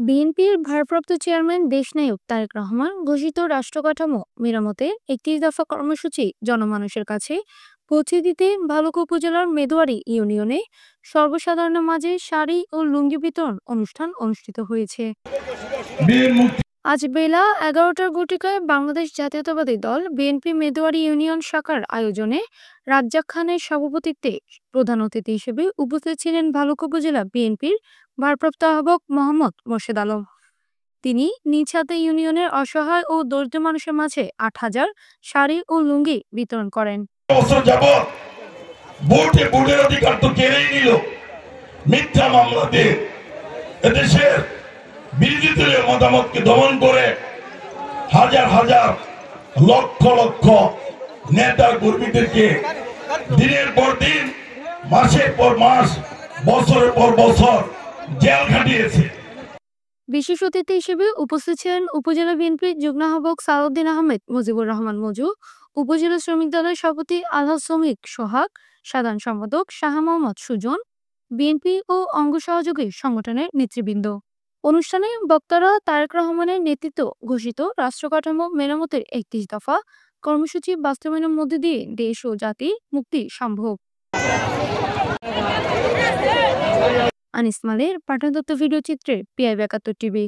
বিএনপির ভারপ্রাপ্ত চেয়ারম্যান দেশনায়ক তারেক রহমান ঘোষিত রাষ্ট্র কাঠামো মেরামতের ৩১ দফা কর্মসূচি জনমানুষের কাছে পৌঁছে দিতে ভালুকা উপজেলার মেদোয়ারী ইউনিয়নে সর্বসাধারণের মাঝে শাড়ি ও লুঙ্গি বিতরণ অনুষ্ঠান অনুষ্ঠিত হয়েছে। আজ বেলা ১১টার ঘটিকায় বাংলাদেশ জাতীয়তাবাদী দল বিএনপি মেদোয়ারী ইউনিয়ন শাখার আয়োজনে রাজ্জাক খানের সভাপতিত্বে প্রধান অতিথি হিসেবে উপস্থিত ছিলেন ভালুকা উপজেলা বিএনপির ভারপ্রাপ্ত আহ্বায়ক মোহাম্মদ মোর্শেদ আলম। তিনি নিজ হাতে ইউনিয়নের অসহায় ও দরিদ্র মানুষের মাঝে ৮,০০০ শাড়ি ও লুঙ্গি বিতরণ করেন। ভোটের অধিকার তো কেড়েই নিল মিথ্যা মামলা দিয়ে। এদেশের বিরোধী দলীয় মতামতকে দমন করে হাজার হাজার লক্ষ লক্ষ নেতা কর্মীদেরকে দিনের পর দিন, মাসের পর মাস, বছরের পর বছর জেল খাটিয়েছে। বিশেষ অতিথি হিসেবে উপস্থিত ছিলেন উপজেলা বিএনপির যুগ্ম আহ্বায়ক সালাউদ্দিন আহমেদ মুজিবুর রহমান মজু, উপজেলা শ্রমিক দলের সভাপতি আলহাজ শ্রমিক সোহাগ, সাধারণ সম্পাদক শাহ মোহাম্মদ সুজন, বিএনপি ও অঙ্গ সহযোগী সংগঠনের নেতৃবৃন্দ। অনুষ্ঠানে বক্তারা তারেক রহমানের নেতৃত্ব ঘোষিত রাষ্ট্র কাঠামো মেরামতের ৩১ দফা কর্মসূচি বাস্তবায়নের মধ্যে দিয়ে দেশ ও জাতি মুক্তি সম্ভব। আনিস মালের পাঠান তথ্য ভিডিও চিত্রে PIB ৭১ টিভি।